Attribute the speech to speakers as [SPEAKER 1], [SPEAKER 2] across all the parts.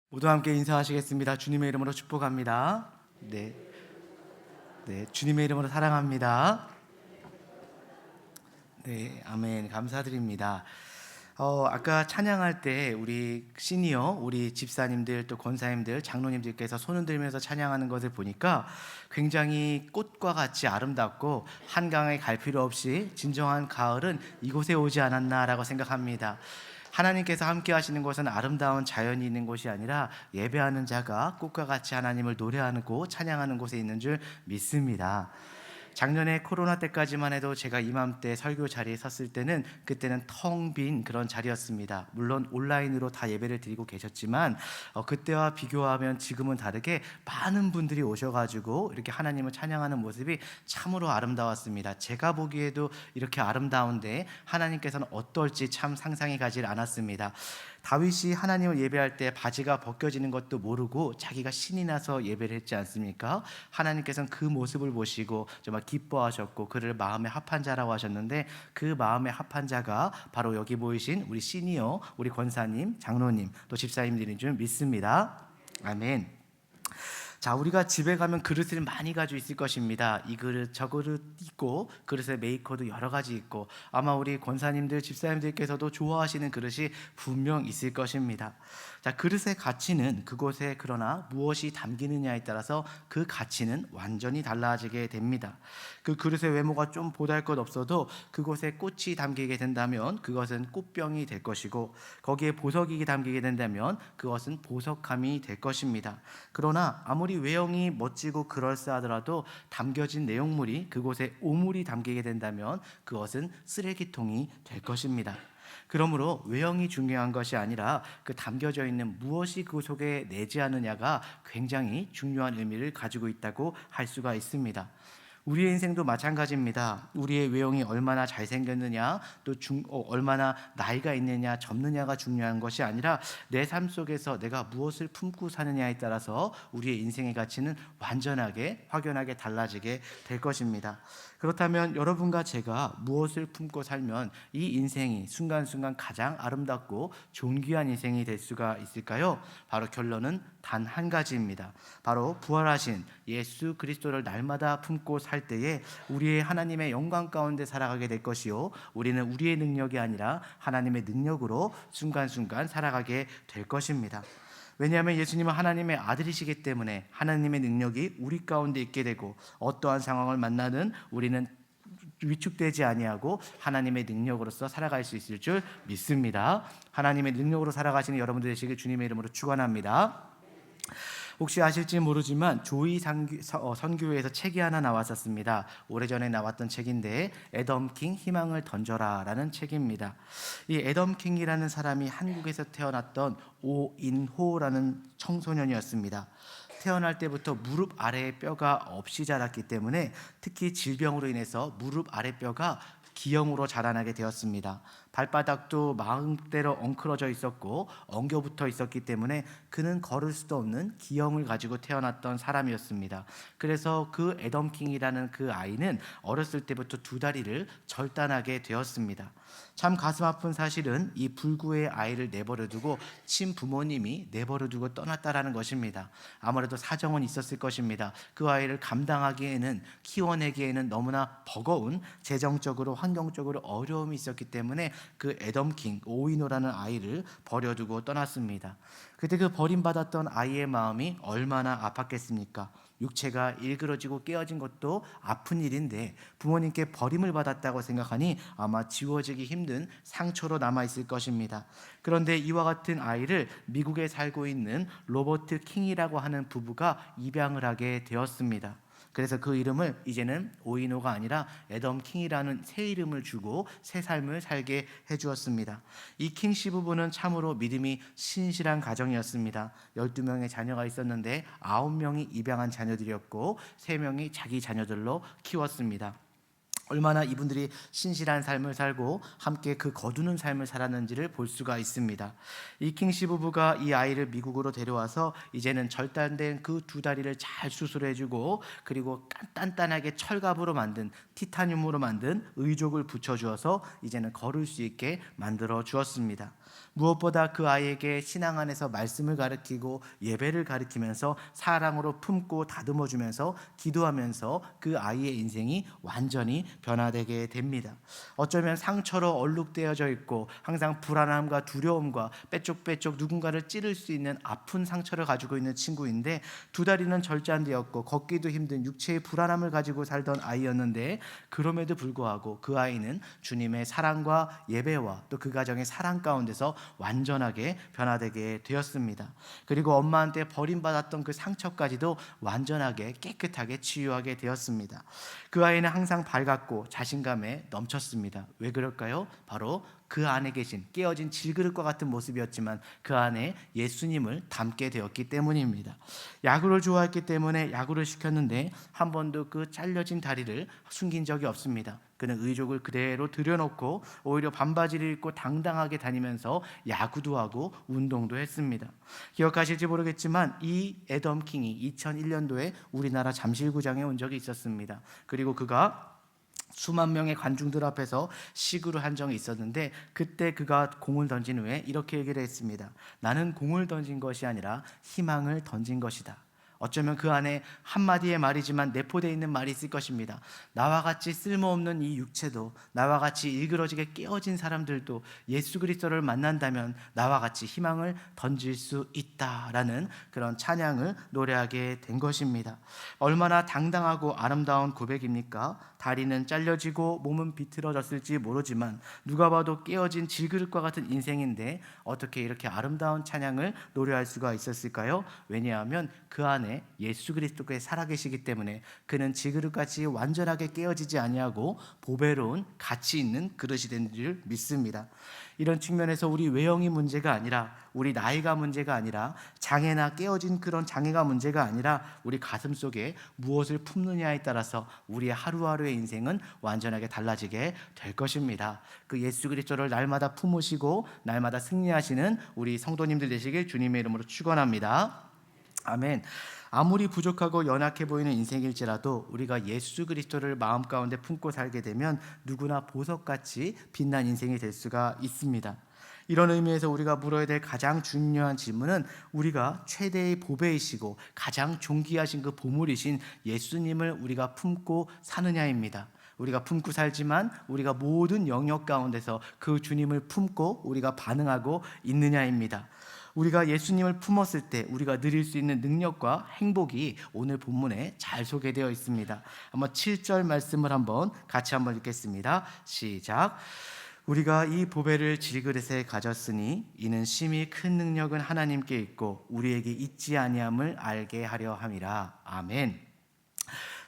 [SPEAKER 1] 모두 함께 인사하시겠습니다. 주님의 이름으로 축복합니다. 네, 주님의 이름으로 사랑합니다. 네, 아멘. 감사드립니다. 아까 찬양할 때 우리 시니어, 우리 집사님들 또 권사님들, 장로님들께서 손을 들면서 찬양하는 것을 보니까 굉장히 꽃과 같이 아름답고 한강에 갈 필요 없이 진정한 가을은 이곳에 오지 않았나라고 생각합니다. 하나님께서 함께 하시는 곳은 아름다운 자연이 있는 곳이 아니라 예배하는 자가 꽃과 같이 하나님을 노래하고 찬양하는 곳에 있는 줄 믿습니다. 작년에 코로나 때까지만 해도 제가 이맘때 설교 자리에 섰을 때는 그때는 텅 빈 그런 자리였습니다. 물론 온라인으로 다 예배를 드리고 계셨지만 그때와 비교하면 지금은 다르게 많은 분들이 오셔가지고 이렇게 하나님을 찬양하는 모습이 참으로 아름다웠습니다. 제가 보기에도 이렇게 아름다운데 하나님께서는 어떨지 참 상상이 가질 않았습니다. 다윗이 하나님을 예배할 때 바지가 벗겨지는 것도 모르고 자기가 신이 나서 예배를 했지 않습니까? 하나님께서는 그 모습을 보시고 정말 기뻐하셨고 그를 마음에 합한 자라고 하셨는데, 그 마음에 합한 자가 바로 여기 보이신 우리 시니어, 우리 권사님, 장로님, 또 집사님들인 줄 믿습니다. 아멘. 자, 우리가 집에 가면 그릇을 많이 가지고 있을 것입니다. 이 그릇 저 그릇 있고 그릇의 메이커도 여러 가지 있고 아마 우리 권사님들 집사님들께서도 좋아하시는 그릇이 분명 있을 것입니다. 자, 그릇의 가치는 그곳에 그러나 무엇이 담기느냐에 따라서 그 가치는 완전히 달라지게 됩니다. 그 그릇의 외모가 좀 보잘것없어도 그곳에 꽃이 담기게 된다면 그것은 꽃병이 될 것이고, 거기에 보석이 담기게 된다면 그것은 보석함이 될 것입니다. 그러나 아무리 외형이 멋지고 그럴싸하더라도 담겨진 내용물이 그곳에 오물이 담기게 된다면 그것은 쓰레기통이 될 것입니다. 그러므로 외형이 중요한 것이 아니라 그 담겨져 있는 무엇이 그 속에 내재하느냐가 굉장히 중요한 의미를 가지고 있다고 할 수가 있습니다. 우리의 인생도 마찬가지입니다. 우리의 외형이 얼마나 잘생겼느냐, 또 얼마나 나이가 있느냐 젊느냐가 중요한 것이 아니라 내 삶 속에서 내가 무엇을 품고 사느냐에 따라서 우리의 인생의 가치는 완전하게 확연하게 달라지게 될 것입니다. 그렇다면 여러분과 제가 무엇을 품고 살면 이 인생이 순간순간 가장 아름답고 존귀한 인생이 될 수가 있을까요? 바로 결론은 단 한 가지입니다. 바로 부활하신 예수 그리스도를 날마다 품고 살 때에 우리의 하나님의 영광 가운데 살아가게 될 것이요, 우리는 우리의 능력이 아니라 하나님의 능력으로 순간순간 살아가게 될 것입니다. 왜냐하면 예수님은 하나님의 아들이시기 때문에 하나님의 능력이 우리 가운데 있게 되고 어떠한 상황을 만나든 우리는 위축되지 아니하고 하나님의 능력으로서 살아갈 수 있을 줄 믿습니다. 하나님의 능력으로 살아가시는 여러분들 되시길 주님의 이름으로 축원합니다. 혹시 아실지 모르지만 조이 선교회에서 책이 하나 나왔었습니다. 오래전에 나왔던 책인데 애덤킹 희망을 던져라 라는 책입니다. 이 애덤킹이라는 사람이 한국에서 태어났던 오인호라는 청소년이었습니다. 태어날 때부터 무릎 아래에 뼈가 없이 자랐기 때문에 특히 질병으로 인해서 무릎 아래 뼈가 기형으로 자라나게 되었습니다. 발바닥도 마음대로 엉클어져 있었고 엉겨붙어 있었기 때문에 그는 걸을 수도 없는 기형을 가지고 태어났던 사람이었습니다. 그래서 그 애덤킹이라는 그 아이는 어렸을 때부터 두 다리를 절단하게 되었습니다. 참 가슴 아픈 사실은 이 불구의 아이를 내버려두고 친부모님이 내버려두고 떠났다라는 것입니다. 아무래도 사정은 있었을 것입니다. 그 아이를 감당하기에는, 키워내기에는 너무나 버거운 재정적으로 환경적으로 어려움이 있었기 때문에 그 애덤킹 오이노라는 아이를 버려두고 떠났습니다. 그때 그 버림받았던 아이의 마음이 얼마나 아팠겠습니까? 육체가 일그러지고 깨어진 것도 아픈 일인데 부모님께 버림을 받았다고 생각하니 아마 지워지기 힘든 상처로 남아있을 것입니다. 그런데 이와 같은 아이를 미국에 살고 있는 로버트 킹이라고 하는 부부가 입양을 하게 되었습니다. 그래서 그 이름을 이제는 오이노가 아니라 애덤 킹이라는 새 이름을 주고 새 삶을 살게 해주었습니다. 이 킹 씨 부부는 참으로 믿음이 신실한 가정이었습니다. 12명의 자녀가 있었는데 9명이 입양한 자녀들이었고 3명이 자기 자녀들로 키웠습니다. 얼마나 이분들이 신실한 삶을 살고 함께 그 거두는 삶을 살았는지를 볼 수가 있습니다. 이 킹씨 부부가 이 아이를 미국으로 데려와서 이제는 절단된 그 두 다리를 잘 수술해주고, 그리고 단단하게 철갑으로 만든, 티타늄으로 만든 의족을 붙여주어서 이제는 걸을 수 있게 만들어 주었습니다. 무엇보다 그 아이에게 신앙 안에서 말씀을 가르치고 예배를 가르치면서 사랑으로 품고 다듬어주면서 기도하면서 그 아이의 인생이 완전히 변화되게 됩니다. 어쩌면 상처로 얼룩되어져 있고 항상 불안함과 두려움과 빼쪽빼쪽 누군가를 찌를 수 있는 아픈 상처를 가지고 있는 친구인데, 두 다리는 절단되었고 걷기도 힘든 육체의 불안함을 가지고 살던 아이였는데, 그럼에도 불구하고 그 아이는 주님의 사랑과 예배와 또 그 가정의 사랑 가운데서 완전하게 변화되게 되었습니다. 그리고 엄마한테 버림받았던 그 상처까지도 완전하게 깨끗하게 치유하게 되었습니다. 그 아이는 항상 밝았고 자신감에 넘쳤습니다. 왜 그럴까요? 바로 그 안에 계신 깨어진 질그릇과 같은 모습이었지만 그 안에 예수님을 담게 되었기 때문입니다. 야구를 좋아했기 때문에 야구를 시켰는데 한 번도 그 잘려진 다리를 숨긴 적이 없습니다. 그는 의족을 그대로 들여놓고 오히려 반바지를 입고 당당하게 다니면서 야구도 하고 운동도 했습니다. 기억하실지 모르겠지만 이 애덤 킹이 2001년도에 우리나라 잠실구장에 온 적이 있었습니다. 그리고 그가 수만 명의 관중들 앞에서 시구를 한 적이 있었는데, 그때 그가 공을 던진 후에 이렇게 얘기를 했습니다. 나는 공을 던진 것이 아니라 희망을 던진 것이다. 어쩌면 그 안에 한마디의 말이지만 내포되어 있는 말이 있을 것입니다. 나와 같이 쓸모없는 이 육체도, 나와 같이 일그러지게 깨어진 사람들도 예수 그리스도를 만난다면 나와 같이 희망을 던질 수 있다라는 그런 찬양을 노래하게 된 것입니다. 얼마나 당당하고 아름다운 고백입니까? 다리는 잘려지고 몸은 비틀어졌을지 모르지만 누가 봐도 깨어진 질그릇과 같은 인생인데 어떻게 이렇게 아름다운 찬양을 노래할 수가 있었을까요? 왜냐하면 그 안에 예수 그리스도께 살아계시기 때문에 그는 질그릇같이 완전하게 깨어지지 아니하고 보배로운 가치 있는 그릇이 된 줄 믿습니다. 이런 측면에서 우리 외형이 문제가 아니라, 우리 나이가 문제가 아니라, 장애나 깨어진 그런 장애가 문제가 아니라 우리 가슴 속에 무엇을 품느냐에 따라서 우리의 하루하루의 인생은 완전하게 달라지게 될 것입니다. 그 예수 그리스도를 날마다 품으시고 날마다 승리하시는 우리 성도님들 되시길 주님의 이름으로 축원합니다. 아멘. 아무리 부족하고 연약해 보이는 인생일지라도 우리가 예수 그리스도를 마음 가운데 품고 살게 되면 누구나 보석같이 빛난 인생이 될 수가 있습니다. 이런 의미에서 우리가 물어야 될 가장 중요한 질문은 우리가 최대의 보배이시고 가장 존귀하신 그 보물이신 예수님을 우리가 품고 사느냐입니다. 우리가 품고 살지만 우리가 모든 영역 가운데서 그 주님을 품고 우리가 반응하고 있느냐입니다. 우리가 예수님을 품었을 때 우리가 누릴 수 있는 능력과 행복이 오늘 본문에 잘 소개되어 있습니다. 한번 7절 말씀을 같이 읽겠습니다. 시작. 우리가 이 보배를 질그릇에 가졌으니 이는 심히 큰 능력은 하나님께 있고 우리에게 있지 아니함을 알게 하려 함이라. 아멘.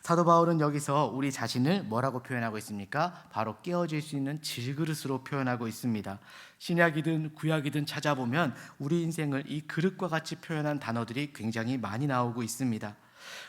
[SPEAKER 1] 사도 바울은 여기서 우리 자신을 뭐라고 표현하고 있습니까? 바로 깨어질 수 있는 질그릇으로 표현하고 있습니다. 신약이든 구약이든 찾아보면 우리 인생을 이 그릇과 같이 표현한 단어들이 굉장히 많이 나오고 있습니다.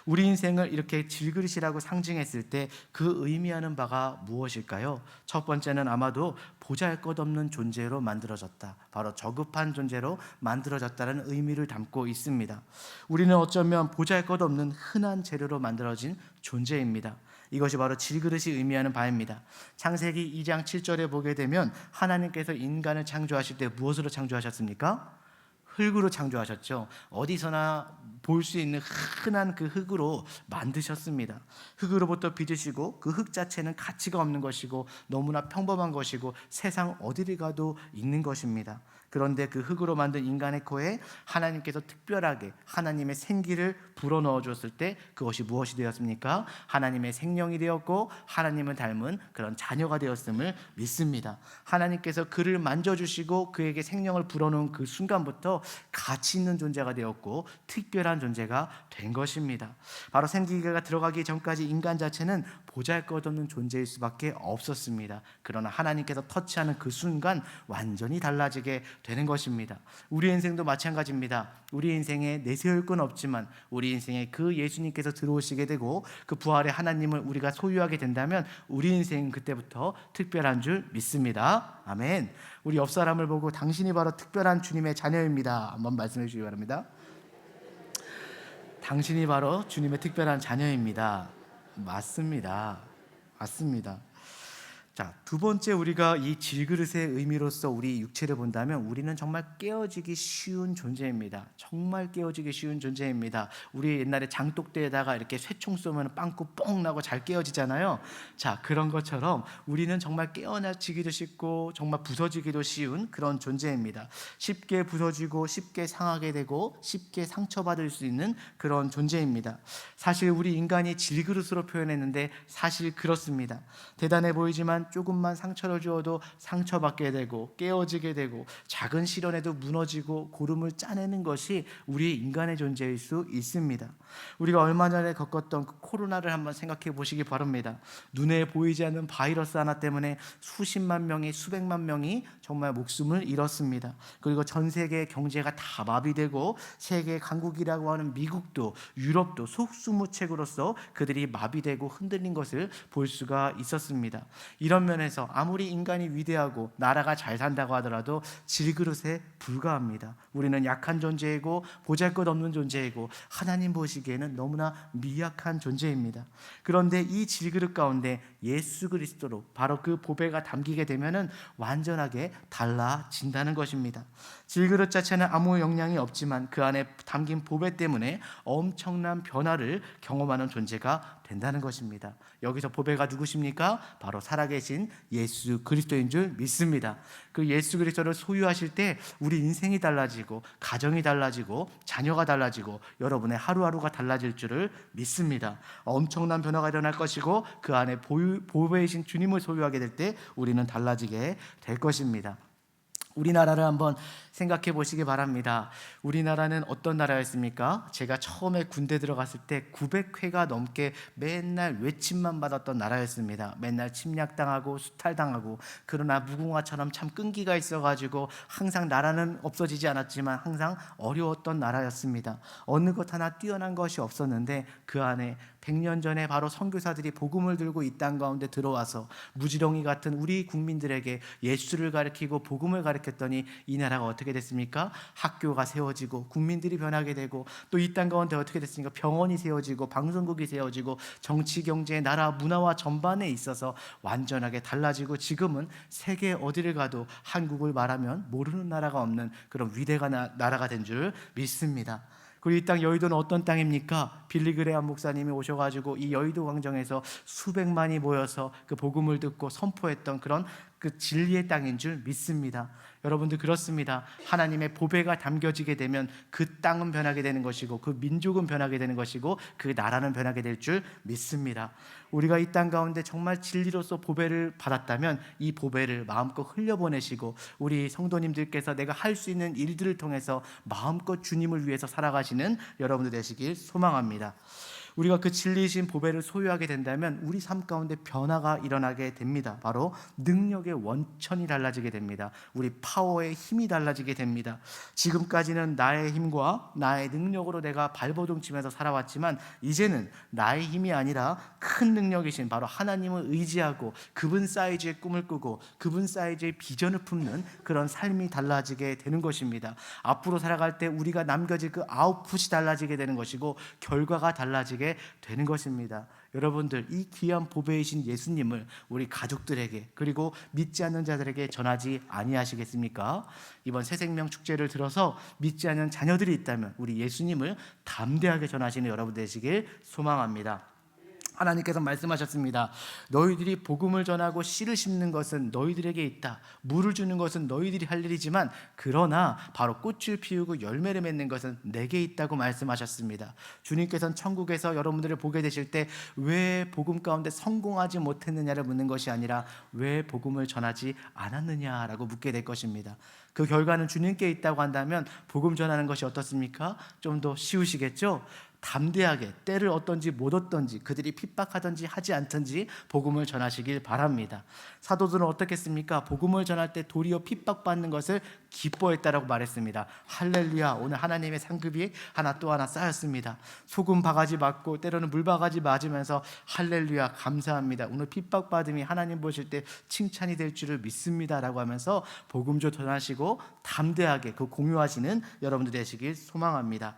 [SPEAKER 1] 우리 인생을 이렇게 질그릇이라고 상징했을 때 그 의미하는 바가 무엇일까요? 첫 번째는 아마도 보잘것없는 존재로 만들어졌다, 바로 저급한 존재로 만들어졌다는 의미를 담고 있습니다. 우리는 어쩌면 보잘것없는 흔한 재료로 만들어진 존재입니다. 이것이 바로 질그릇이 의미하는 바입니다. 창세기 2장 7절에 보게 되면 하나님께서 인간을 창조하실 때 무엇으로 창조하셨습니까? 흙으로 창조하셨죠. 어디서나 볼 수 있는 흔한 그 흙으로 만드셨습니다. 흙으로부터 빚으시고 그 흙 자체는 가치가 없는 것이고 너무나 평범한 것이고 세상 어디를 가도 있는 것입니다. 그런데 그 흙으로 만든 인간의 코에 하나님께서 특별하게 하나님의 생기를 불어넣어 줬을 때 그것이 무엇이 되었습니까? 하나님의 생명이 되었고 하나님을 닮은 그런 자녀가 되었음을 믿습니다. 하나님께서 그를 만져주시고 그에게 생명을 불어넣은 그 순간부터 가치 있는 존재가 되었고 특별한 존재가 된 것입니다. 바로 생기가 들어가기 전까지 인간 자체는 보잘것없는 존재일 수밖에 없었습니다. 그러나 하나님께서 터치하는 그 순간 완전히 달라지게 되는 것입니다. 우리 인생도 마찬가지입니다. 우리 인생에 내세울 건 없지만 우리 인생에 그 예수님께서 들어오시게 되고 그 부활의 하나님을 우리가 소유하게 된다면 우리 인생은 그때부터 특별한 줄 믿습니다. 아멘. 우리 옆 사람을 보고 당신이 바로 특별한 주님의 자녀입니다. 한번 말씀해 주시기 바랍니다. 당신이 바로 주님의 특별한 자녀입니다. 맞습니다. 맞습니다. 자, 두 번째, 우리가 이 질그릇의 의미로서 우리 육체를 본다면 우리는 정말 깨어지기 쉬운 존재입니다. 정말 깨어지기 쉬운 존재입니다. 우리 옛날에 장독대에다가 이렇게 쇠총 쏘면 빵꾸 뻥 나고 잘 깨어지잖아요. 자, 그런 것처럼 우리는 정말 깨어나지기도 쉽고 정말 부서지기도 쉬운 그런 존재입니다. 쉽게 부서지고 쉽게 상하게 되고 쉽게 상처받을 수 있는 그런 존재입니다. 사실 우리 인간이 질그릇으로 표현했는데 사실 그렇습니다. 대단해 보이지만 조금만 상처를 주어도 상처받게 되고 깨어지게 되고 작은 시련에도 무너지고 고름을 짜내는 것이 우리 인간의 존재일 수 있습니다. 우리가 얼마 전에 겪었던 그 코로나를 한번 생각해 보시기 바랍니다. 눈에 보이지 않는 바이러스 하나 때문에 수십만 명이 수백만 명이 정말 목숨을 잃었습니다. 그리고 전 세계 경제가 다 마비되고 세계 강국이라고 하는 미국도 유럽도 속수무책으로서 그들이 마비되고 흔들린 것을 볼 수가 있었습니다. 이런 면에서 아무리 인간이 위대하고 나라가 잘 산다고 하더라도 질그릇에 불과합니다. 우리는 약한 존재이고 보잘것없는 존재이고 하나님 보시기에는 너무나 미약한 존재입니다. 그런데 이 질그릇 가운데 예수 그리스도로 바로 그 보배가 담기게 되면은 완전하게 달라진다는 것입니다. 질그릇 자체는 아무 영향이 없지만 그 안에 담긴 보배 때문에 엄청난 변화를 경험하는 존재가 된다는 것입니다. 여기서 보배가 누구십니까? 바로 살아계신 예수 그리스도인 줄 믿습니다. 그 예수 그리스도를 소유하실 때 우리 인생이 달라지고 가정이 달라지고 자녀가 달라지고 여러분의 하루하루가 달라질 줄을 믿습니다. 엄청난 변화가 일어날 것이고 그 안에 보배이신 주님을 소유하게 될 때 우리는 달라지게 될 것입니다. 우리나라를 한번 생각해 보시기 바랍니다. 우리나라는 어떤 나라였습니까? 제가 처음에 군대 들어갔을 때 900회가 넘게 맨날 외침만 받았던 나라였습니다. 맨날 침략당하고 수탈당하고, 그러나 무궁화처럼 참 끈기가 있어가지고 항상 나라는 없어지지 않았지만 항상 어려웠던 나라였습니다. 어느 것 하나 뛰어난 것이 없었는데 그 안에 100년 전에 바로 선교사들이 복음을 들고 이 땅 가운데 들어와서 무지렁이 같은 우리 국민들에게 예수를 가르치고 복음을 가르쳤더니 이 나라가 어떻게 됐습니까? 학교가 세워지고 국민들이 변하게 되고, 또 이 땅 가운데 어떻게 됐습니까? 병원이 세워지고 방송국이 세워지고 정치, 경제, 나라, 문화와 전반에 있어서 완전하게 달라지고 지금은 세계 어디를 가도 한국을 말하면 모르는 나라가 없는 그런 위대한 나라가 된 줄 믿습니다. 그리고 이 땅 여의도는 어떤 땅입니까? 빌리그레암 목사님이 오셔가지고 이 여의도 광장에서 수백만이 모여서 그 복음을 듣고 선포했던 그런 그 진리의 땅인 줄 믿습니다. 여러분들 그렇습니다. 하나님의 보배가 담겨지게 되면 그 땅은 변하게 되는 것이고 그 민족은 변하게 되는 것이고 그 나라는 변하게 될 줄 믿습니다. 우리가 이 땅 가운데 정말 진리로서 보배를 받았다면 이 보배를 마음껏 흘려보내시고 우리 성도님들께서 내가 할 수 있는 일들을 통해서 마음껏 주님을 위해서 살아가시는 여러분들 되시길 소망합니다. 우리가 그 진리이신 보배를 소유하게 된다면 우리 삶 가운데 변화가 일어나게 됩니다. 바로 능력의 원천이 달라지게 됩니다. 우리 파워의 힘이 달라지게 됩니다. 지금까지는 나의 힘과 나의 능력으로 내가 발버둥 치면서 살아왔지만 이제는 나의 힘이 아니라 큰 능력이신 바로 하나님을 의지하고 그분 사이즈의 꿈을 꾸고 그분 사이즈의 비전을 품는 그런 삶이 달라지게 되는 것입니다. 앞으로 살아갈 때 우리가 남겨질 그 아웃풋이 달라지게 되는 것이고 결과가 달라지게 되는 것입니다. 여러분들 이 귀한 보배이신 예수님을 우리 가족들에게 그리고 믿지 않는 자들에게 전하지 아니하시겠습니까? 이번 새생명 축제를 들어서 믿지 않는 자녀들이 있다면 우리 예수님을 담대하게 전하시는 여러분 되시길 소망합니다. 하나님께서 말씀하셨습니다. 너희들이 복음을 전하고 씨를 심는 것은 너희들에게 있다. 물을 주는 것은 너희들이 할 일이지만 그러나 바로 꽃을 피우고 열매를 맺는 것은 내게 있다고 말씀하셨습니다. 주님께서는 천국에서 여러분들을 보게 되실 때 왜 복음 가운데 성공하지 못했느냐를 묻는 것이 아니라 왜 복음을 전하지 않았느냐라고 묻게 될 것입니다. 그 결과는 주님께 있다고 한다면 복음 전하는 것이 어떻습니까? 좀 더 쉬우시겠죠? 담대하게 때를 얻든지 못 얻든지 그들이 핍박하든지 하지 않든지 복음을 전하시길 바랍니다. 사도들은 어떻겠습니까? 복음을 전할 때 도리어 핍박받는 것을 기뻐했다라고 말했습니다. 할렐루야. 오늘 하나님의 상급이 하나 또 하나 쌓였습니다. 소금 바가지 맞고 때로는 물 바가지 맞으면서 할렐루야 감사합니다. 오늘 핍박받음이 하나님 보실 때 칭찬이 될 줄을 믿습니다라고 하면서 복음 좀 전하시고 담대하게 그 공유하시는 여러분들 되시길 소망합니다.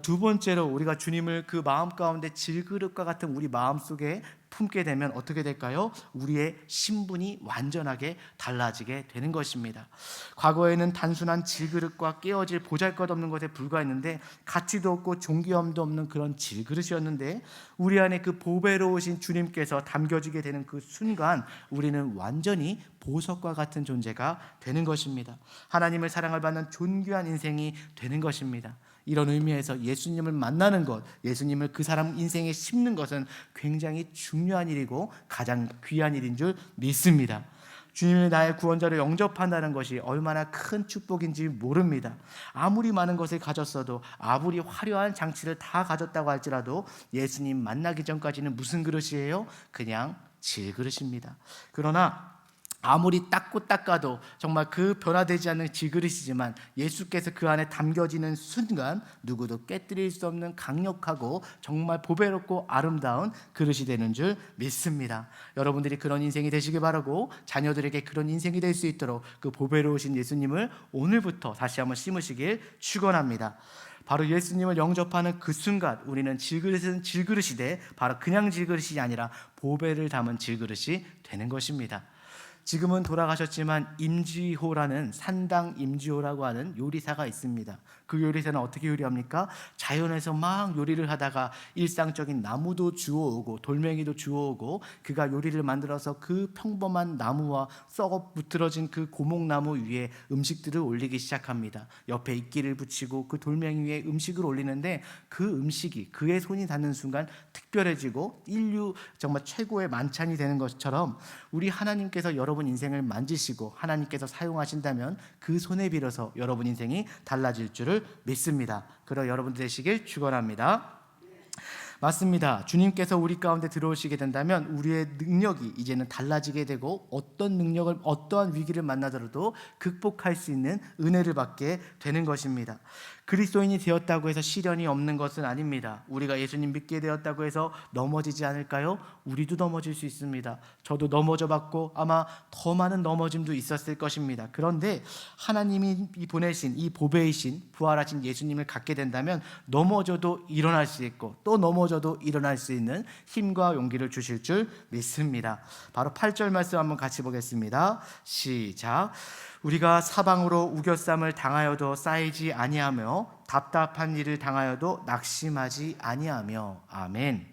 [SPEAKER 1] 두 번째로 우리가 주님을 그 마음 가운데 질그릇과 같은 우리 마음속에 품게 되면 어떻게 될까요? 우리의 신분이 완전하게 달라지게 되는 것입니다. 과거에는 단순한 질그릇과 깨어질 보잘것없는 것에 불과했는데 가치도 없고 존귀함도 없는 그런 질그릇이었는데 우리 안에 그 보배로우신 주님께서 담겨지게 되는 그 순간 우리는 완전히 보석과 같은 존재가 되는 것입니다. 하나님을 사랑을 받는 존귀한 인생이 되는 것입니다. 이런 의미에서 예수님을 만나는 것, 예수님을 그 사람 인생에 심는 것은 굉장히 중요한 일이고 가장 귀한 일인 줄 믿습니다. 주님을 나의 구원자로 영접한다는 것이 얼마나 큰 축복인지 모릅니다. 아무리 많은 것을 가졌어도 아무리 화려한 장치를 다 가졌다고 할지라도 예수님 만나기 전까지는 무슨 그릇이에요? 그냥 질그릇입니다. 그러나 아무리 닦고 닦아도 정말 그 변화되지 않는 질그릇이지만 예수께서 그 안에 담겨지는 순간 누구도 깨뜨릴 수 없는 강력하고 정말 보배롭고 아름다운 그릇이 되는 줄 믿습니다. 여러분들이 그런 인생이 되시길 바라고 자녀들에게 그런 인생이 될 수 있도록 그 보배로우신 예수님을 오늘부터 다시 한번 심으시길 축원합니다. 바로 예수님을 영접하는 그 순간 우리는 질그릇은 질그릇이 돼 바로 그냥 질그릇이 아니라 보배를 담은 질그릇이 되는 것입니다. 지금은 돌아가셨지만 임지호라는 산당 임지호라고 하는 요리사가 있습니다. 그 요리사는 어떻게 요리합니까? 자연에서 막 요리를 하다가 일상적인 나무도 주워오고 돌멩이도 주워오고 그가 요리를 만들어서 그 평범한 나무와 썩어 무트러진 그 고목나무 위에 음식들을 올리기 시작합니다. 옆에 이끼를 붙이고 그 돌멩이 위에 음식을 올리는데 그 음식이 그의 손이 닿는 순간 특별해지고 인류 정말 최고의 만찬이 되는 것처럼 우리 하나님께서 여러분 인생을 만지시고 하나님께서 사용하신다면 그 손에 빌어서 여러분 인생이 달라질 줄을 믿습니다. 그러 여러분들 되시길 축원합니다. 맞습니다. 주님께서 우리 가운데 들어오시게 된다면 우리의 능력이 이제는 달라지게 되고 어떤 능력을 어떠한 위기를 만나더라도 극복할 수 있는 은혜를 받게 되는 것입니다. 그리스도인이 되었다고 해서 시련이 없는 것은 아닙니다. 우리가 예수님 믿게 되었다고 해서 넘어지지 않을까요? 우리도 넘어질 수 있습니다. 저도 넘어져 봤고 아마 더 많은 넘어짐도 있었을 것입니다. 그런데 하나님이 보내신 이 보배이신 부활하신 예수님을 갖게 된다면 넘어져도 일어날 수 있고 또 넘어져도 일어날 수 있는 힘과 용기를 주실 줄 믿습니다. 바로 8절 말씀 한번 같이 보겠습니다. 시작. 우리가 사방으로 우겨쌈을 당하여도 쌓이지 아니하며 답답한 일을 당하여도 낙심하지 아니하며. 아멘.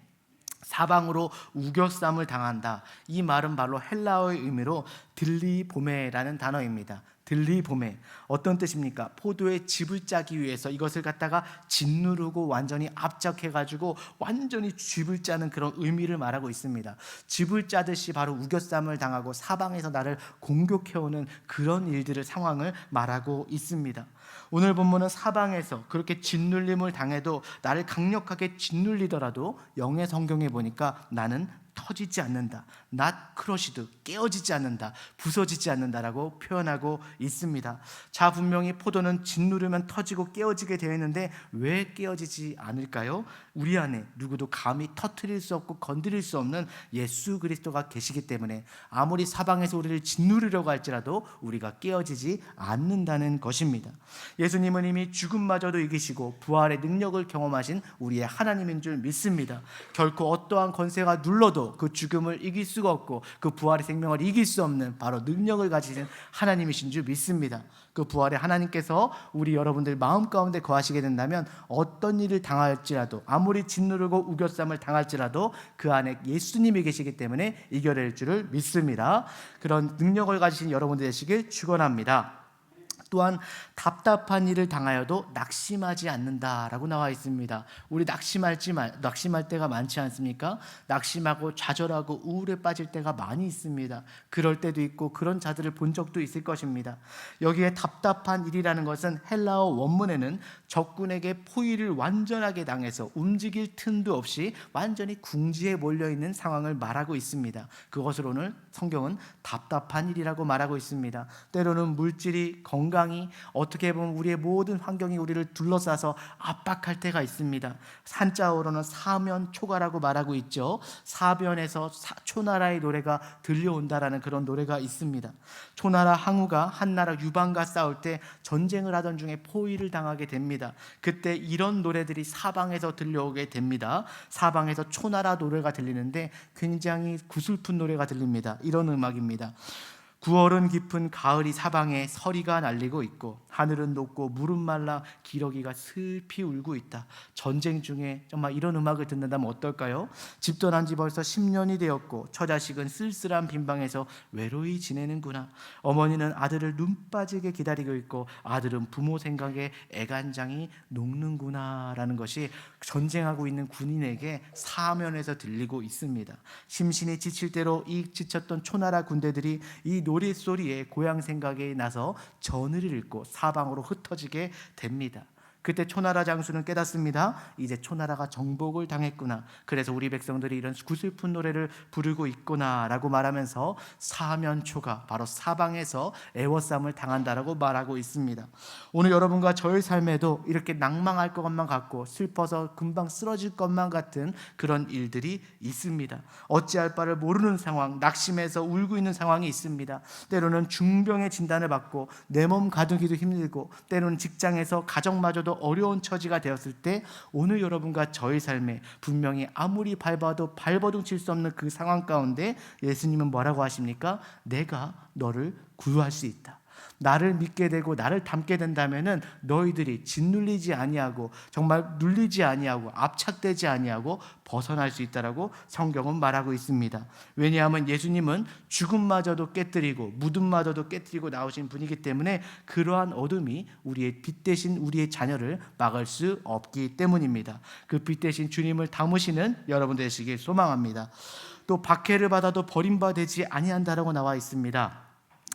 [SPEAKER 1] 사방으로 우겨쌈을 당한다. 이 말은 바로 헬라어의 의미로 들리보메라는 단어입니다. 들리보메 어떤 뜻입니까? 포도의 즙을 짜기 위해서 이것을 갖다가 짓누르고 완전히 압착해가지고 완전히 즙을 짜는 그런 의미를 말하고 있습니다. 즙을 짜듯이 바로 우겨쌈을 당하고 사방에서 나를 공격해오는 그런 일들을 상황을 말하고 있습니다. 오늘 본문은 사방에서 그렇게 짓눌림을 당해도 나를 강력하게 짓눌리더라도 영의 성경에 보니까 나는 터지지 않는다. not crushed, 깨어지지 않는다. 부서지지 않는다라고 표현하고 있습니다. 자, 분명히 포도는 짓누르면 터지고 깨어지게 되어 있는데 왜 깨어지지 않을까요? 우리 안에 누구도 감히 터뜨릴 수 없고 건드릴 수 없는 예수 그리스도가 계시기 때문에 아무리 사방에서 우리를 짓누르려고 할지라도 우리가 깨어지지 않는다는 것입니다. 예수님은 이미 죽음마저도 이기시고 부활의 능력을 경험하신 우리의 하나님인 줄 믿습니다. 결코 어떠한 권세가 눌러도 누구도 그 죽음을 이길 수가 없고 그 부활의 생명을 이길 수 없는 바로 능력을 가지신 하나님이신 줄 믿습니다. 그 부활의 하나님께서 우리 여러분들 마음 가운데 거하시게 된다면 어떤 일을 당할지라도, 아무리 짓누르고 우겨쌈을 당할지라도 그 안에 예수님이 계시기 때문에 이겨낼 줄을 믿습니다. 그런 능력을 가지신 여러분들 되시길 축원합니다. 또한 답답한 일을 당하여도 낙심하지 않는다라고 나와 있습니다. 우리 낙심할 때가 많지 않습니까? 낙심하고 좌절하고 우울에 빠질 때가 많이 있습니다. 그럴 때도 있고 그런 자들을 본 적도 있을 것입니다. 여기에 답답한 일이라는 것은 헬라어 원문에는 적군에게 포위를 완전하게 당해서 움직일 틈도 없이 완전히 궁지에 몰려있는 상황을 말하고 있습니다. 그것을 오늘 성경은 답답한 일이라고 말하고 있습니다. 때로는 물질이, 건강이, 어떻게 보면 우리의 모든 환경이 우리를 둘러싸서 압박할 때가 있습니다. 한자어로는 사면초가라고 말하고 있죠. 사변에서 초나라의 노래가 들려온다라는 그런 노래가 있습니다. 초나라 항우가 한나라 유방과 싸울 때 전쟁을 하던 중에 포위를 당하게 됩니다. 그때 이런 노래들이 사방에서 들려오게 됩니다. 사방에서 초나라 노래가 들리는데 굉장히 구슬픈 노래가 들립니다. 이런 음악입니다. 9월은 깊은 가을이 사방에 서리가 날리고 있고 하늘은 높고 물은 말라 기러기가 슬피 울고 있다. 전쟁 중에 정말 이런 음악을 듣는다면 어떨까요? 집 떠난 지 벌써 10년이 되었고 처자식은 쓸쓸한 빈방에서 외로이 지내는구나. 어머니는 아들을 눈 빠지게 기다리고 있고 아들은 부모 생각에 애간장이 녹는구나 라는 것이 전쟁하고 있는 군인에게 사면에서 들리고 있습니다. 심신이 지칠 대로 이 지쳤던 초나라 군대들이 이 노랫소리에 고향 생각에 나서 전을 읽고 사방으로 흩어지게 됩니다. 그때 초나라 장수는 깨닫습니다. 이제 초나라가 정복을 당했구나. 그래서 우리 백성들이 이런 구슬픈 노래를 부르고 있구나라고 말하면서 사면초가, 바로 사방에서 애워쌈을 당한다라고 말하고 있습니다. 오늘 여러분과 저의 삶에도 이렇게 낭망할 것만 같고 슬퍼서 금방 쓰러질 것만 같은 그런 일들이 있습니다. 어찌할 바를 모르는 상황, 낙심해서 울고 있는 상황이 있습니다. 때로는 중병의 진단을 받고 내 몸 가두기도 힘들고 때로는 직장에서 가정마저도 어려운 처지가 되었을 때 오늘 여러분과 저의 삶에 분명히 아무리 밟아도 발버둥 칠 수 없는 그 상황 가운데 예수님은 뭐라고 하십니까? 내가 너를 구유할 수 있다. 나를 믿게 되고 나를 닮게 된다면은 너희들이 짓눌리지 아니하고 정말 눌리지 아니하고 압착되지 아니하고 벗어날 수 있다라고 성경은 말하고 있습니다. 왜냐하면 예수님은 죽음마저도 깨뜨리고 무덤마저도 깨뜨리고 나오신 분이기 때문에 그러한 어둠이 우리의 빛 대신 우리의 자녀를 막을 수 없기 때문입니다. 그 빛 대신 주님을 담으시는 여러분 되시길 소망합니다. 또 박해를 받아도 버림받지 아니한다라고 나와 있습니다.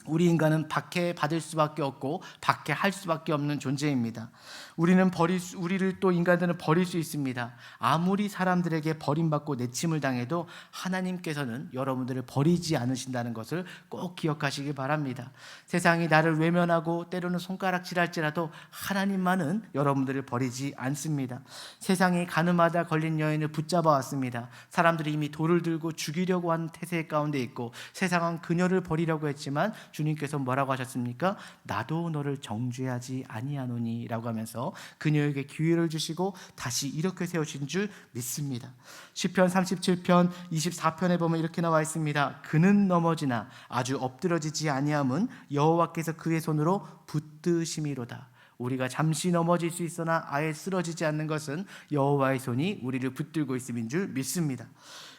[SPEAKER 1] 우리 인간은 박해받을 수밖에 없고 박해할 수밖에 없는 존재입니다. 우리를 또 인간들은 버릴 수 있습니다. 아무리 사람들에게 버림받고 내침을 당해도 하나님께서는 여러분들을 버리지 않으신다는 것을 꼭 기억하시기 바랍니다. 세상이 나를 외면하고 때로는 손가락질할지라도 하나님만은 여러분들을 버리지 않습니다. 세상이 가늠하다 걸린 여인을 붙잡아 왔습니다. 사람들이 이미 돌을 들고 죽이려고 하는 태세 가운데 있고 세상은 그녀를 버리려고 했지만 주님께서 뭐라고 하셨습니까? 나도 너를 정죄하지 아니하노니 라고 하면서 그녀에게 기회를 주시고 다시 이렇게 세우신 줄 믿습니다. 시편 37편 24편에 보면 이렇게 나와 있습니다. 그는 넘어지나 아주 엎드러지지 아니함은 여호와께서 그의 손으로 붙드심이로다. 우리가 잠시 넘어질 수 있으나 아예 쓰러지지 않는 것은 여호와의 손이 우리를 붙들고 있음인 줄 믿습니다.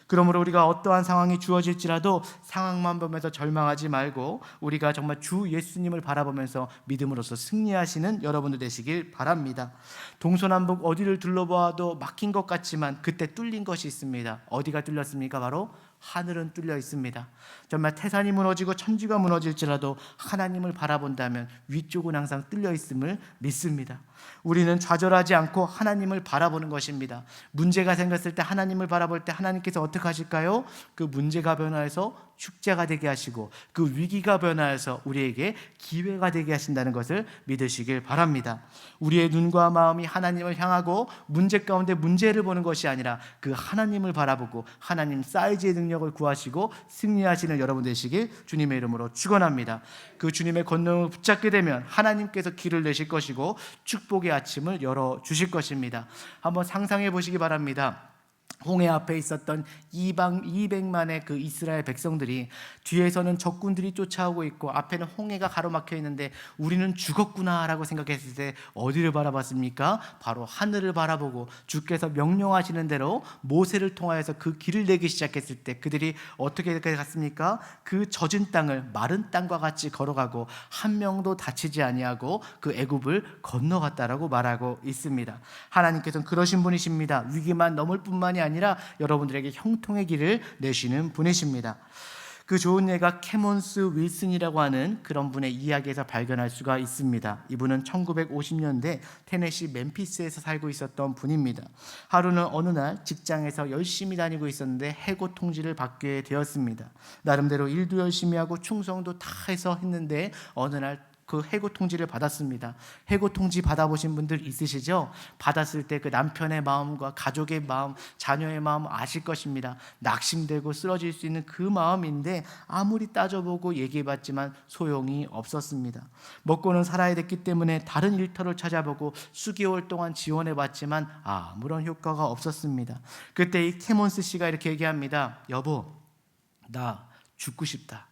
[SPEAKER 1] 그러므로 우리가 어떠한 상황이 주어질지라도 상황만 보면서 절망하지 말고 우리가 정말 주 예수님을 바라보면서 믿음으로써 승리하시는 여러분들 되시길 바랍니다. 동서남북 어디를 둘러보아도 막힌 것 같지만 그때 뚫린 것이 있습니다. 어디가 뚫렸습니까? 바로 하늘은 뚫려 있습니다. 정말 태산이 무너지고 천지가 무너질지라도 하나님을 바라본다면 위쪽은 항상 뚫려 있음을 믿습니다. 우리는 좌절하지 않고 하나님을 바라보는 것입니다. 문제가 생겼을 때 하나님을 바라볼 때 하나님께서 어떻게 하실까요? 그 문제가 변화해서 축제가 되게 하시고 그 위기가 변화해서 우리에게 기회가 되게 하신다는 것을 믿으시길 바랍니다. 우리의 눈과 마음이 하나님을 향하고 문제 가운데 문제를 보는 것이 아니라 그 하나님을 바라보고 하나님 사이즈의 능력을 구하시고 승리하시는 여러분 되시길 주님의 이름으로 축원합니다. 그 주님의 권능을 붙잡게 되면 하나님께서 길을 내실 것이고 축복의 아침을 열어주실 것입니다. 한번 상상해 보시기 바랍니다. 홍해 앞에 있었던 이방 200만의 그 이스라엘 백성들이 뒤에서는 적군들이 쫓아오고 있고 앞에는 홍해가 가로막혀 있는데 우리는 죽었구나라고 생각했을 때 어디를 바라봤습니까? 바로 하늘을 바라보고 주께서 명령하시는 대로 모세를 통하여서 그 길을 내기 시작했을 때 그들이 어떻게 갔습니까? 그 젖은 땅을 마른 땅과 같이 걸어가고 한 명도 다치지 아니하고 그 애굽을 건너갔다라고 말하고 있습니다. 하나님께서는 그러신 분이십니다. 위기만 넘을 뿐만이 아니라 여러분들에게 형통의 길을 내시는 분이십니다. 그 좋은 예가 캐몬스 윌슨이라고 하는 그런 분의 이야기에서 발견할 수가 있습니다. 이분은 1950년대 테네시 멤피스에서 살고 있었던 분입니다. 하루는 어느 날 직장에서 열심히 다니고 있었는데 해고 통지를 받게 되었습니다. 나름대로 일도 열심히 하고 충성도 다 해서 했는데 어느 날 그 해고 통지를 받았습니다. 해고 통지 받아보신 분들 있으시죠? 받았을 때 그 남편의 마음과 가족의 마음, 자녀의 마음 아실 것입니다. 낙심되고 쓰러질 수 있는 그 마음인데 아무리 따져보고 얘기해봤지만 소용이 없었습니다. 먹고는 살아야 됐기 때문에 다른 일터를 찾아보고 수개월 동안 지원해봤지만 아무런 효과가 없었습니다. 그때 이 캐몬스 씨가 이렇게 얘기합니다. 여보, 나 죽고 싶다.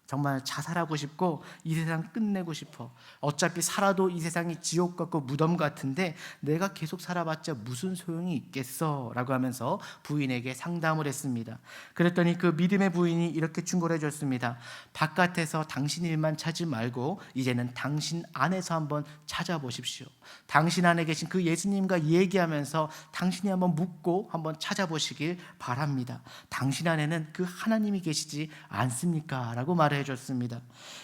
[SPEAKER 1] 정말 자살하고 싶고 이 세상 끝내고 싶어. 어차피 살아도 이 세상이 지옥 같고 무덤 같은데 내가 계속 살아봤자 무슨 소용이 있겠어 라고 하면서 부인에게 상담을 했습니다. 그랬더니 그 믿음의 부인이 이렇게 충고를 해줬습니다. 바깥에서 당신 일만 찾지 말고 이제는 당신 안에서 한번 찾아보십시오. 당신 안에 계신 그 예수님과 얘기하면서 당신이 한번 묻고 한번 찾아보시길 바랍니다. 당신 안에는 그 하나님이 계시지 않습니까? 라고 말을 해줬습니다.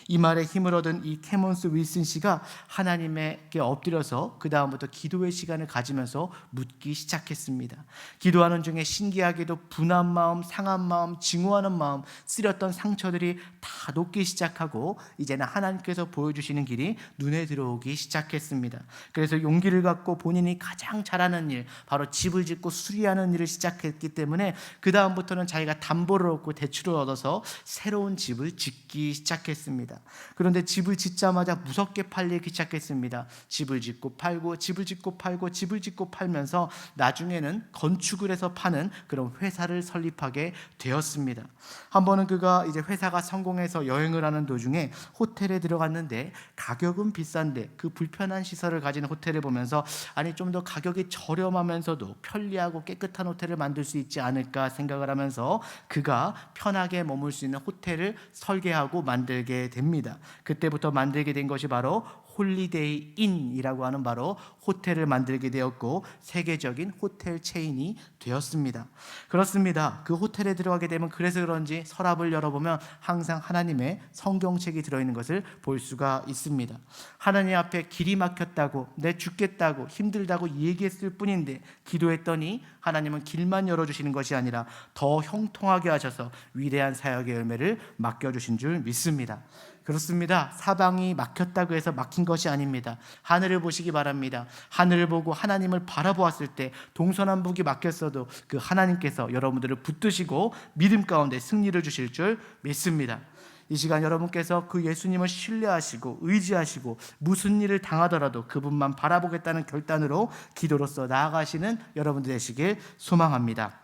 [SPEAKER 1] 이 말에 힘을 얻은 이 캐몬스 윌슨 씨가 하나님에게 엎드려서 그 다음부터 기도의 시간을 가지면서 묻기 시작했습니다. 기도하는 중에 신기하게도 분한 마음, 상한 마음, 증오하는 마음, 쓰렸던 상처들이 다 녹기 시작하고 이제는 하나님께서 보여주시는 길이 눈에 들어오기 시작했습니다. 그래서 용기를 갖고 본인이 가장 잘하는 일, 바로 집을 짓고 수리하는 일을 시작했기 때문에 그 다음부터는 자기가 담보를 얻고 대출을 얻어서 새로운 집을 짓기 시작했습니다. 그런데 집을 짓자마자 무섭게 팔리기 시작했습니다. 집을 짓고 팔고 집을 짓고 팔고 집을 짓고 팔면서 나중에는 건축을 해서 파는 그런 회사를 설립하게 되었습니다. 한 번은 그가 이제 회사가 성공해서 여행을 하는 도중에 호텔에 들어갔는데 가격은 비싼데 그 불편한 시설을 가진 호텔을 보면서 아니 좀 더 가격이 저렴하면서도 편리하고 깨끗한 호텔을 만들 수 있지 않을까 생각을 하면서 그가 편하게 머물 수 있는 호텔을 설계하고 만들게 됩니다. 그때부터 만들게 된 것이 바로 홀리데이 인이라고 하는 바로 호텔을 만들게 되었고 세계적인 호텔 체인이 되었습니다. 그렇습니다. 그 호텔에 들어가게 되면 그래서 그런지 서랍을 열어보면 항상 하나님의 성경책이 들어있는 것을 볼 수가 있습니다. 하나님 앞에 길이 막혔다고 내 죽겠다고 힘들다고 얘기했을 뿐인데 기도했더니 하나님은 길만 열어주시는 것이 아니라 더 형통하게 하셔서 위대한 사역의 열매를 맡겨주신 줄 믿습니다. 그렇습니다. 사방이 막혔다고 해서 막힌 것이 아닙니다. 하늘을 보시기 바랍니다. 하늘을 보고 하나님을 바라보았을 때 동서남북이 막혔어도 그 하나님께서 여러분들을 붙드시고 믿음 가운데 승리를 주실 줄 믿습니다. 이 시간 여러분께서 그 예수님을 신뢰하시고 의지하시고 무슨 일을 당하더라도 그분만 바라보겠다는 결단으로 기도로서 나아가시는 여러분들 되시길 소망합니다.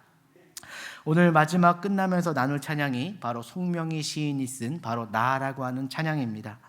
[SPEAKER 1] 오늘 마지막 끝나면서 나눌 찬양이 바로 송명희 시인이 쓴 바로 나라고 하는 찬양입니다.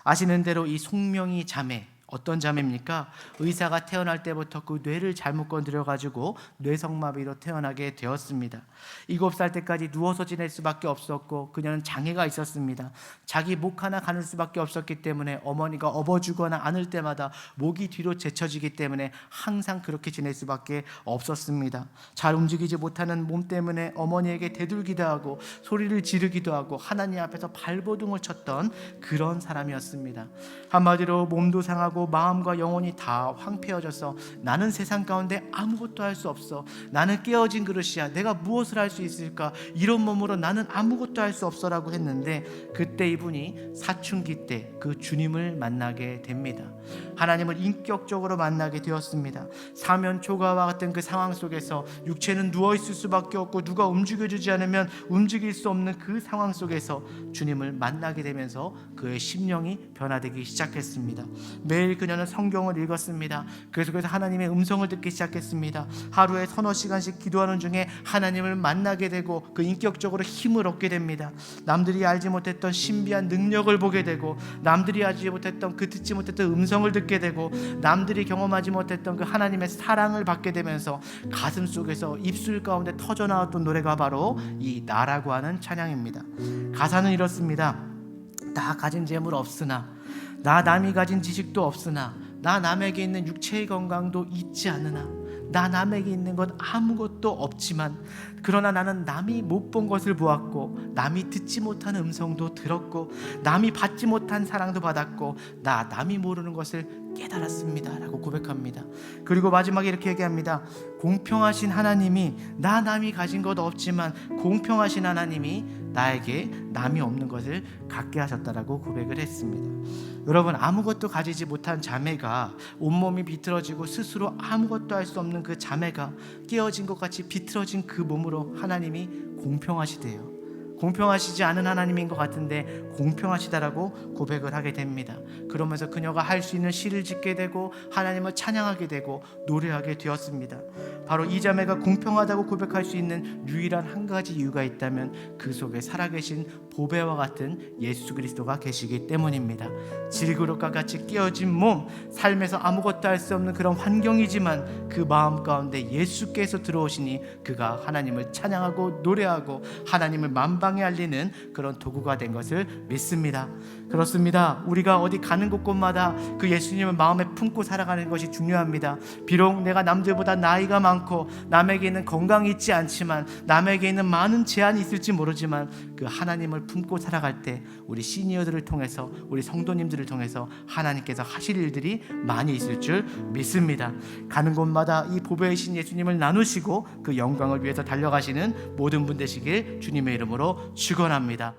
[SPEAKER 1] 아시는 대로 이 송명희 자매, 어떤 자매입니까? 의사가 태어날 때부터 그 뇌를 잘못 건드려가지고 뇌성마비로 태어나게 되었습니다. 7살 때까지 누워서 지낼 수밖에 없었고 그녀는 장애가 있었습니다. 자기 목 하나 가눌 수밖에 없었기 때문에 어머니가 업어주거나 안을 때마다 목이 뒤로 제쳐지기 때문에 항상 그렇게 지낼 수밖에 없었습니다. 잘 움직이지 못하는 몸 때문에 어머니에게 대들기도 하고 소리를 지르기도 하고 하나님 앞에서 발버둥을 쳤던 그런 사람이었습니다. 한마디로 몸도 상하고 마음과 영혼이 다 황폐해져서 나는 세상 가운데 아무것도 할 수 없어. 나는 깨어진 그릇이야. 내가 무엇을 할 수 있을까? 이런 몸으로 나는 아무것도 할 수 없어라고 했는데 그때 이분이 사춘기 때 그 주님을 만나게 됩니다. 하나님을 인격적으로 만나게 되었습니다. 사면 초가와 같은 그 상황 속에서 육체는 누워있을 수밖에 없고 누가 움직여주지 않으면 움직일 수 없는 그 상황 속에서 주님을 만나게 되면서 그의 심령이 변화되기 시작했습니다. 매일 매일 그녀는 성경을 읽었습니다. 그 속에서 하나님의 음성을 듣기 시작했습니다. 하루에 서너 시간씩 기도하는 중에 하나님을 만나게 되고 그 인격적으로 힘을 얻게 됩니다. 남들이 알지 못했던 신비한 능력을 보게 되고, 남들이 알지 못했던 그 듣지 못했던 음성을 듣게 되고, 남들이 경험하지 못했던 그 하나님의 사랑을 받게 되면서 가슴 속에서 입술 가운데 터져나왔던 노래가 바로 이 나라고 하는 찬양입니다. 가사는 이렇습니다. 나 가진 재물 없으나, 나 남이 가진 지식도 없으나, 나 남에게 있는 육체의 건강도 잊지 않으나, 나 남에게 있는 것 아무것도 없지만, 그러나 나는 남이 못 본 것을 보았고, 남이 듣지 못한 음성도 들었고, 남이 받지 못한 사랑도 받았고, 나 남이 모르는 것을 깨달았습니다 라고 고백합니다. 그리고 마지막에 이렇게 얘기합니다. 공평하신 하나님이, 나 남이 가진 것 없지만 공평하신 하나님이 나에게 남이 없는 것을 갖게 하셨다라고 고백을 했습니다. 여러분, 아무것도 가지지 못한 자매가 온몸이 비틀어지고 스스로 아무것도 할 수 없는 그 자매가 깨어진 것 같이 비틀어진 그 몸으로 하나님이 공평하시대요. 공평하시지 않은 하나님인 것 같은데 공평하시다라고 고백을 하게 됩니다. 그러면서 그녀가 할 수 있는 시를 짓게 되고 하나님을 찬양하게 되고 노래하게 되었습니다. 바로 이 자매가 공평하다고 고백할 수 있는 유일한 한 가지 이유가 있다면 그 속에 살아계신 보배와 같은 예수 그리스도가 계시기 때문입니다. 질그릇과 같이 깨어진 몸, 삶에서 아무것도 할 수 없는 그런 환경이지만 그 마음 가운데 예수께서 들어오시니 그가 하나님을 찬양하고 노래하고 하나님을 만방에 알리는 그런 도구가 된 것을 믿습니다. 그렇습니다. 우리가 어디 가는 곳곳마다 그 예수님을 마음에 품고 살아가는 것이 중요합니다. 비록 내가 남들보다 나이가 많고 남에게 있는 건강이 있지 않지만, 남에게 있는 많은 제한이 있을지 모르지만, 그 하나님을 품고 살아갈 때 우리 시니어들을 통해서, 우리 성도님들을 통해서 하나님께서 하실 일들이 많이 있을 줄 믿습니다. 가는 곳마다 이 보배이신 예수님을 나누시고 그 영광을 위해서 달려가시는 모든 분 되시길 주님의 이름으로 축원합니다.